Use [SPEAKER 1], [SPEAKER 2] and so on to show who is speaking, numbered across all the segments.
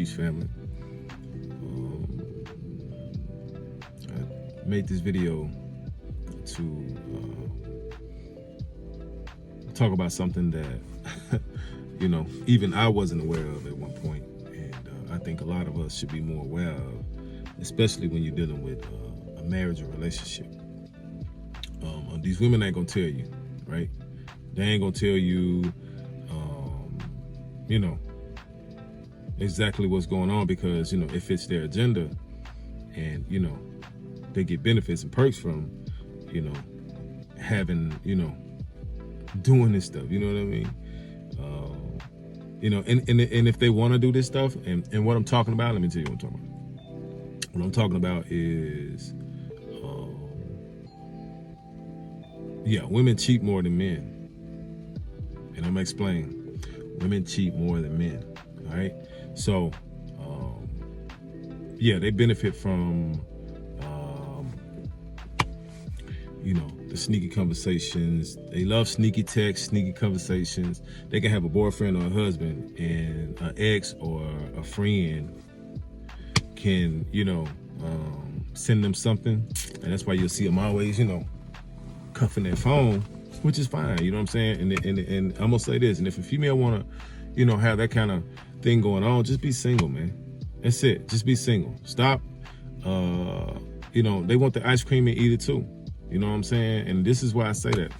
[SPEAKER 1] Peace family. I made this video to talk about something that even I wasn't aware of at one point, and I think a lot of us should be more aware of, especially when you're dealing with a marriage or relationship. These women ain't gonna tell you, right? They ain't gonna tell you, exactly what's going on, because it fits their agenda, and they get benefits and perks from having doing this stuff. You know what I mean? And if they want to do this stuff, and what I'm talking about, let me tell you what I'm talking about. What I'm talking about is, women cheat more than men, and I'm gonna explain. Women cheat more than men. All right, so they benefit from the sneaky conversations. They love sneaky texts, sneaky conversations. They can have a boyfriend or a husband, and an ex or a friend can send them something, and that's why you'll see them always cuffing their phone, which is fine. You know what I'm saying? And I'm gonna say this, and if a female wanna have that kind of thing going on, just be single, man. That's it. Just be single. Stop. They want the ice cream and eat it too. You know what I'm saying? And this is why I say that.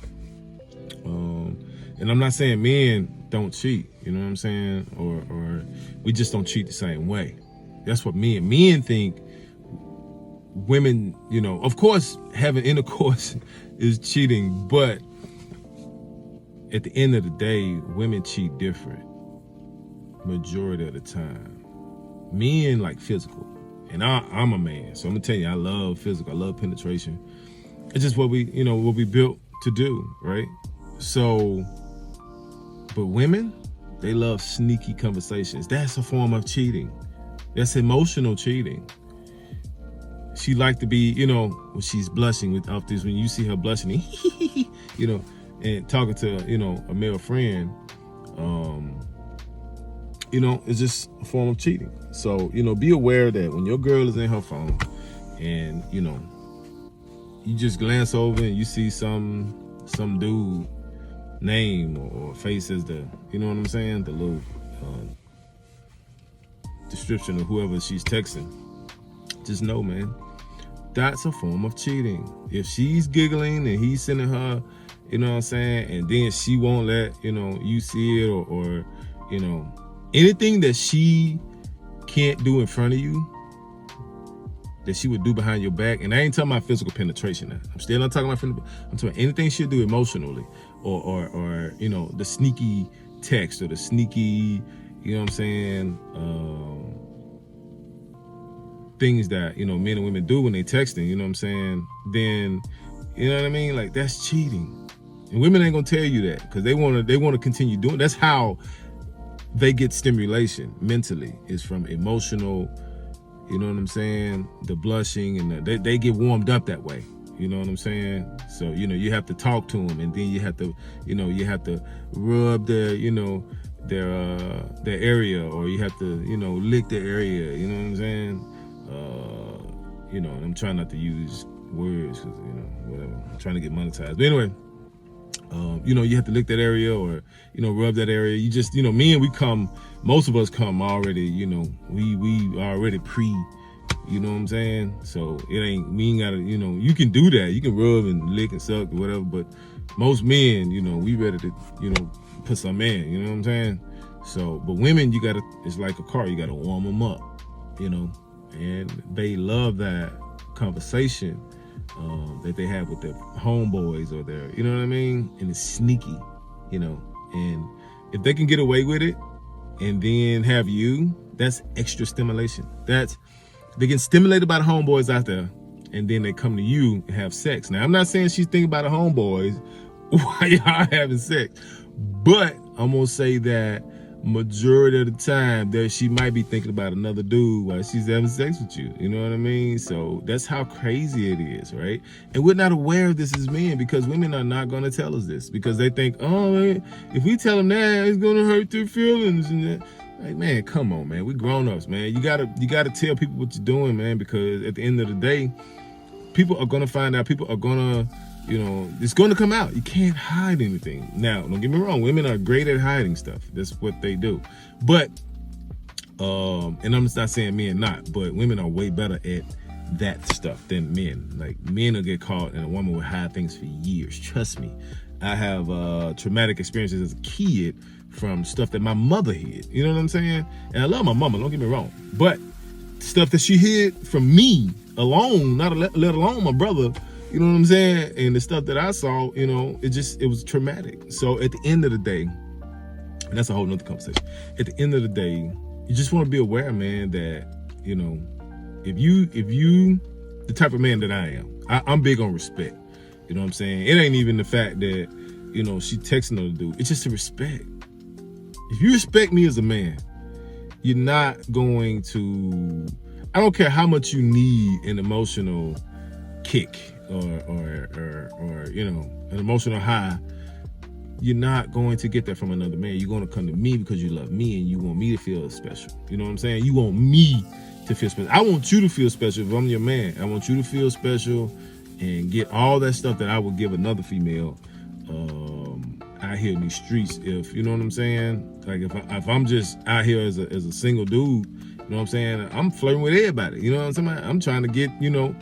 [SPEAKER 1] And I'm not saying men don't cheat. You know what I'm saying? Or we just don't cheat the same way. That's what men think. Women, of course, having intercourse is cheating, but at the end of the day, women cheat different. Majority of the time, men like physical, and I'm a man, so I'm gonna tell you, I love physical. I love penetration. It's just what we built to do, right? So, but women, they love sneaky conversations. That's a form of cheating. That's emotional cheating. She like to be, when she's blushing with off this, when you see her blushing, and talking to, a male friend, it's just a form of cheating. So, be aware that when your girl is in her phone and, you just glance over and you see some dude name or face as the, you know what I'm saying? The little description of whoever she's texting. Just know, man, that's a form of cheating. If she's giggling and he's sending her, you know what I'm saying, and then she won't let, you see it, or anything that she can't do in front of you, that she would do behind your back. And I ain't talking about physical penetration now. I'm still not talking about I'm talking about anything she'll do emotionally, or the sneaky text, or the sneaky, you know what I'm saying, things that men and women do when they texting, you know what I'm saying, then you know what I mean, like, that's cheating. And women ain't gonna tell you that, because they want to continue doing. That's how they get stimulation mentally, is from emotional, you know what I'm saying, the blushing, and they get warmed up that way, you know what I'm saying. So you have to talk to them, and then you have to rub their their area, or you have to lick their area, you know what I'm saying. And I'm trying not to use words, because whatever, I'm trying to get monetized. But anyway, you have to lick that area, or rub that area. You just most of us come already, we already pre, you know what I'm saying. So we ain't gotta, you can do that, you can rub and lick and suck or whatever, but most men, we ready to put some in, you know what I'm saying. So, but women, it's like a car, you gotta warm them up, and they love that conversation that they have with their homeboys or their, you know what I mean? And it's sneaky, and if they can get away with it and then have you, that's extra stimulation. They get stimulated by the homeboys out there, and then they come to you and have sex. Now, I'm not saying she's thinking about the homeboys while y'all having sex, but I'm gonna say that majority of the time that she might be thinking about another dude while she's having sex with you. You know what I mean? So that's how crazy it is, right? And we're not aware of this as men, because women are not going to tell us this, because they think, oh man, if we tell them that, it's going to hurt their feelings. And that. Like, man, come on, man. We grown-ups, man. You gotta tell people what you're doing, man, because at the end of the day, people are gonna find out. People are gonna, it's gonna come out. You can't hide anything. Now, don't get me wrong. Women are great at hiding stuff. That's what they do. But, and I'm not saying men not, but women are way better at that stuff than men. Like, men will get caught and a woman will hide things for years. Trust me. I have traumatic experiences as a kid from stuff that my mother hid. You know what I'm saying? And I love my mama, don't get me wrong. But stuff that she hid from me alone, not let alone my brother, you know what I'm saying? And the stuff that I saw, it was traumatic. So at the end of the day, and that's a whole nother conversation. At the end of the day, you just want to be aware, man, that, if you the type of man that I am, I'm big on respect. You know what I'm saying? It ain't even the fact that, she texting another dude. It's just the respect. If you respect me as a man, you're not going to, I don't care how much you need an emotional kick or an emotional high, you're not going to get that from another man. You're going to come to me because you love me and you want me to feel special. You know what I'm saying? You want me to feel special. I want you to feel special if I'm your man. I want you to feel special and get all that stuff that I would give another female out here in these streets. If you know what I'm saying, like if I'm just out here as a single dude, you know what I'm saying, I'm flirting with everybody. You know what I'm saying? I'm trying to get, you know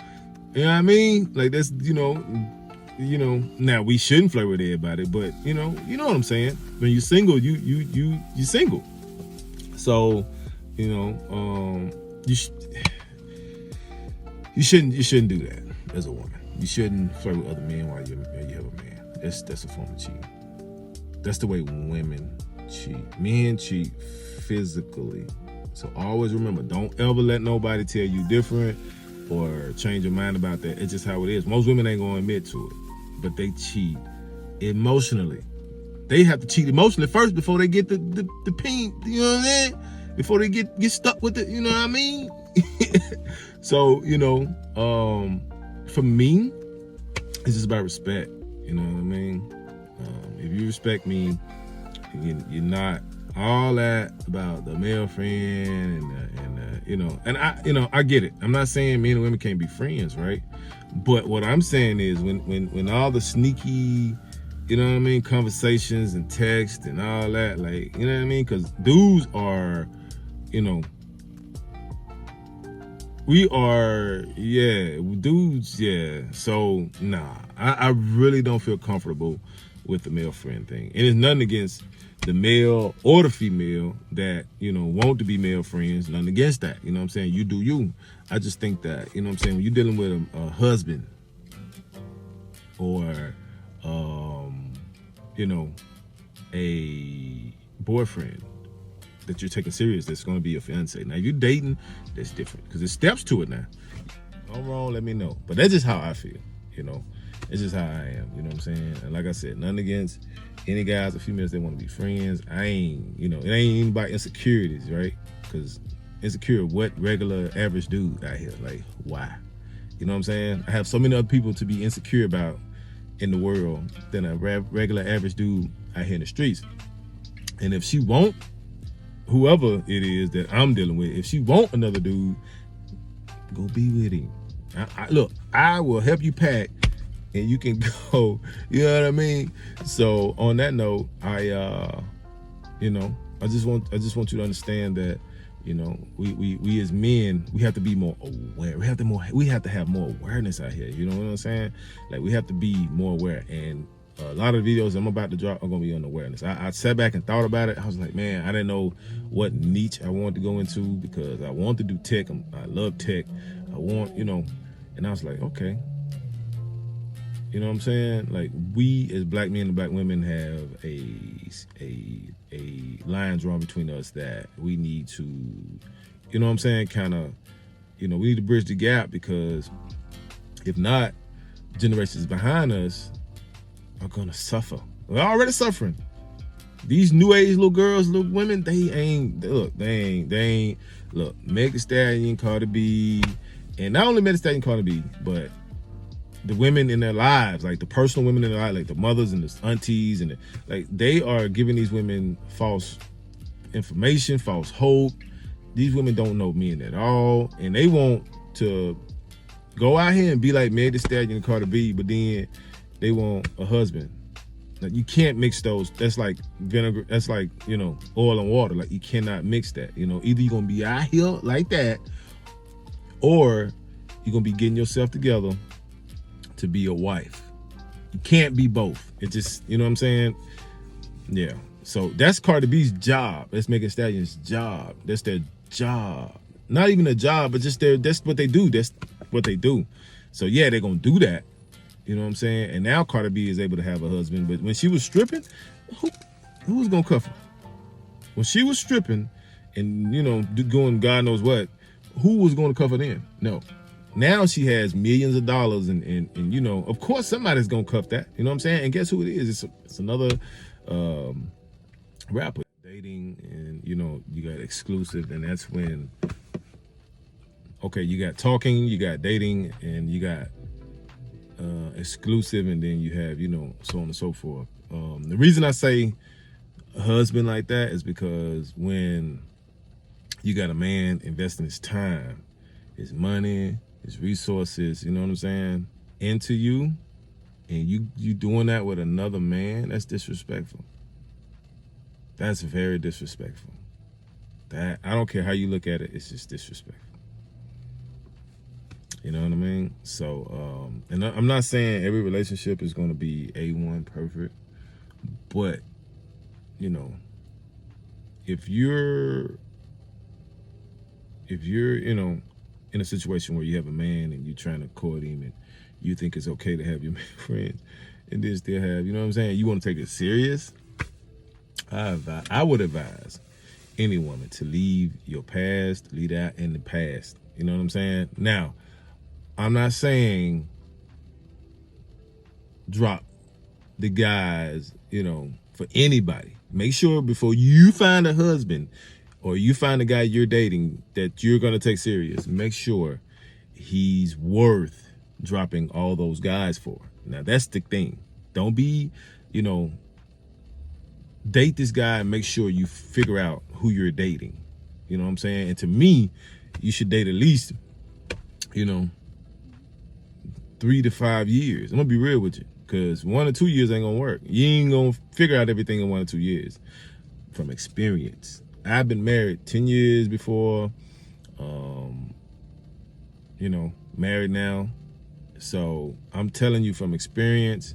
[SPEAKER 1] what I mean? Like that's, now we shouldn't flirt with everybody, but you know what I'm saying. When you're single, you're single. So, you shouldn't do that as a woman. You shouldn't flirt with other men while you have a man. That's a form of cheating. That's the way women cheat. Men cheat physically. So always remember, don't ever let nobody tell you different or change your mind about that. It's just how it is. Most women ain't gonna admit to it, but they cheat emotionally. They have to cheat emotionally first before they get the ping, you know what I'm saying? Before they get stuck with it, you know what I mean? So, for me, it's just about respect, you know what I mean? If you respect me, you're not all that about the male friend and I get it. I'm not saying men and women can't be friends, right? But what I'm saying is when all the sneaky, conversations and text and all that, like, you know what I mean? Because dudes are, we are, dudes, So, nah, I really don't feel comfortable with the male friend thing. And it's nothing against the male or the female that, want to be male friends. Nothing against that. You know what I'm saying? You do you. I just think that, when you're dealing with a husband or, a boyfriend that you're taking serious, that's going to be your fiance. Now, if you're dating, that's different because there's steps to it now. If I'm wrong, let me know. But that's just how I feel, It's just how I am, you know what I'm saying? And like I said, nothing against any guys or females that want to be friends. I ain't, it ain't even about insecurities, right? Because insecure, what regular average dude out here? Like, why? You know what I'm saying? I have so many other people to be insecure about in the world than a regular average dude out here in the streets. And if she won't, whoever it is that I'm dealing with, if she want another dude, go be with him. Look, I will help you pack and you can go, you know what I mean? So on that note, I just want you to understand that, we as men, we have to be more aware. We have to have more awareness out here. You know what I'm saying? Like, we have to be more aware. And a lot of the videos I'm about to drop are gonna be on awareness. I sat back and thought about it. I was like, man, I didn't know what niche I wanted to go into because I want to do tech. I love tech. I want, and I was like, okay. You know what I'm saying? Like, we as black men and black women have a line drawn between us that we need to, you know what I'm saying, kind of, we need to bridge the gap, because if not, generations behind us are gonna suffer. We're already suffering. These new age little girls, little women, they ain't look, Meg Thee Stallion, Cardi B, and not only Meg Thee Stallion, Cardi B, but the women in their lives, like the personal women in their lives, like the mothers and the aunties, and like they are giving these women false information, false hope. These women don't know men at all, and they want to go out here and be like Meg Thee Stallion and Cardi B, but then they want a husband. Like, you can't mix those. That's like vinegar. That's like, you know, oil and water. Like, you cannot mix that. You know, either you're gonna be out here like that, or you're gonna be getting yourself together to be a wife. You can't be both. It just, you know what I'm saying? Yeah. So that's Cardi B's job. That's Megan Thee Stallion's job. That's their job. Not even a job, but just that's what they do. That's what they do. So yeah, they're gonna do that. You know what I'm saying? And now Cardi B is able to have a husband. But when she was stripping, who was gonna cuff her? When she was stripping and, you know, going God knows what, who was gonna cuff her then? No. Now she has millions of dollars and you know, of course somebody's gonna cuff that. You know what I'm saying? And guess who it is? It's another rapper. Dating, and you know, you got exclusive, and that's when, okay, you got talking, you got dating, and you got exclusive, and then you have, you know, so on and so forth. The reason I say a husband like that is because when you got a man investing his time, his money, his resources, you know what I'm saying, into you, and you doing that with another man, that's disrespectful. That's very disrespectful. That, I don't care how you look at it, it's just disrespectful. You know what I mean? So, and I'm not saying every relationship is going to be A1 perfect, but, you know, if you're, you know, in a situation where you have a man and you're trying to court him and you think it's okay to have your man friends and then still have, you know what I'm saying, you want to take it serious, I would advise any woman to leave your past, leave that in the past. You know what I'm saying? Now, I'm not saying drop the guys, you know, for anybody. Make sure before you find a husband or you find a guy you're dating that you're going to take serious, make sure he's worth dropping all those guys for. Now, that's the thing. Don't be, you know, date this guy and make sure you figure out who you're dating. You know what I'm saying? And to me, you should date at least, you know, 3 to 5 years. I'm gonna be real with you, because 1 or 2 years ain't gonna work. You ain't gonna figure out everything in 1 or 2 years. From experience, I've been married 10 years before, you know, married now. So I'm telling you from experience,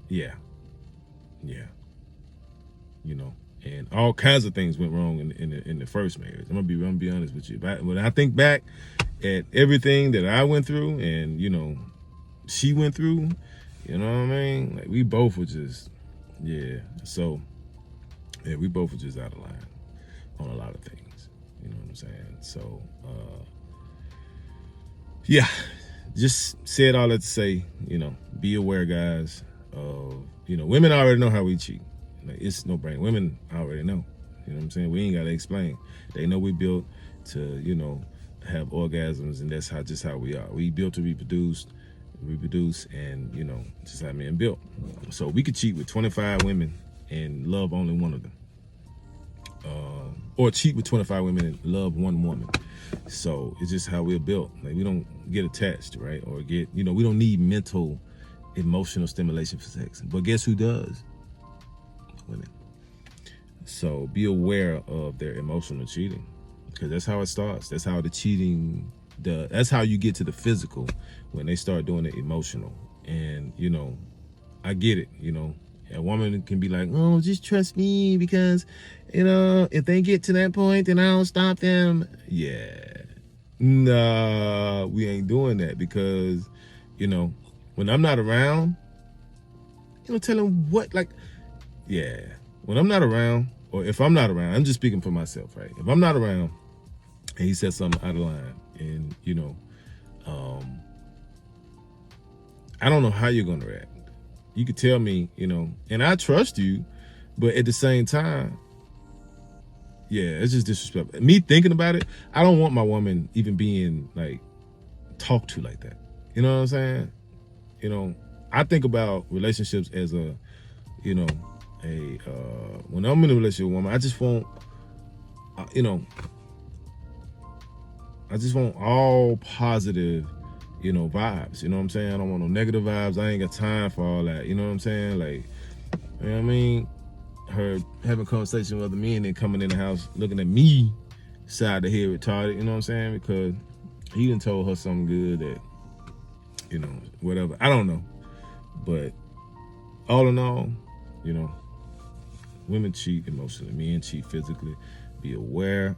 [SPEAKER 1] yeah, you know, and all kinds of things went wrong in the first marriage. I'm gonna be honest with you. But when I think back at everything that I went through and, you know, she went through, you know what I mean? Like, we both were just, yeah. So, yeah, we both were just out of line on a lot of things. You know what I'm saying? So, yeah, just said all that to say, you know, be aware, guys, of, you know, women already know how we cheat. Like, it's no brainer. Women already know. You know what I'm saying? We ain't got to explain. They know we built to, you know, have orgasms, and that's just how we are. We built to reproduce, and, you know, just how men built. So we could cheat with 25 women and love only one of them. Or cheat with 25 women and love one woman. So it's just how we're built. Like, we don't get attached, right? Or get, you know, we don't need mental, emotional stimulation for sex. But guess who does? Women. So be aware of their emotional cheating, because that's how it starts. That's how the cheating that's how you get to the physical, when they start doing the emotional. And, you know, I get it. You know, a woman can be like, oh, just trust me, because, you know, if they get to that point, then I'll stop them. Yeah. Nah, we ain't doing that, because, you know, when I'm not around, you know, tell them what, like, yeah, when I'm not around, or if I'm not around, I'm just speaking for myself, right? If I'm not around and he says something out of line, and, you know, I don't know how you're going to react. You could tell me, you know, and I trust you, but at the same time, yeah, it's just disrespectful. Me thinking about it, I don't want my woman even being, like, talked to like that. You know what I'm saying? You know, I think about relationships as a, you know, when I'm in a relationship with a woman, I just want, you know, I just want all positive, you know, vibes. You know what I'm saying? I don't want no negative vibes. I ain't got time for all that. You know what I'm saying? Like, you know what I mean? Her having conversation with other men and coming in the house looking at me side the head retarded. You know what I'm saying? Because he done told her something good that, you know, whatever. I don't know. But all in all, you know, women cheat emotionally, men cheat physically. Be aware.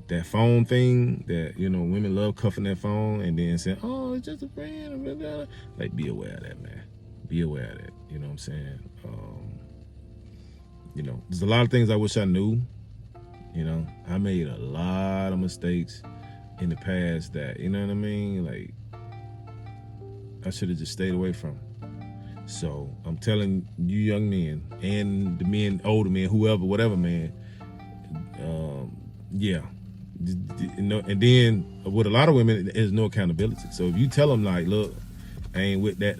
[SPEAKER 1] That phone thing that, you know, women love cuffing that phone and then saying, oh, it's just a friend. Like, be aware of that, man. Be aware of that. You know what I'm saying? You know, there's a lot of things I wish I knew. You know, I made a lot of mistakes in the past that, you know what I mean? Like, I should have just stayed away from. So I'm telling you young men and the men, older men, whoever, whatever man, yeah. And then with a lot of women, there's no accountability. So if you tell them like, look, I ain't with that,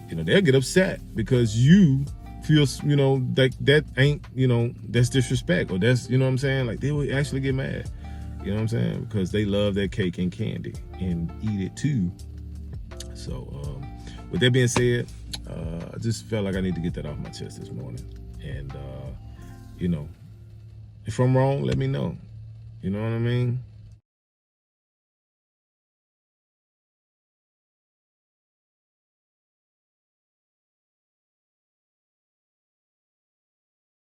[SPEAKER 1] you know, they'll get upset because you feel, you know, that ain't, you know, that's disrespect or that's, you know what I'm saying? Like they will actually get mad, you know what I'm saying? Because they love their cake and candy and eat it too. So with that being said, I just felt like I need to get that off my chest this morning. And, you know, if I'm wrong, let me know. You know what I mean?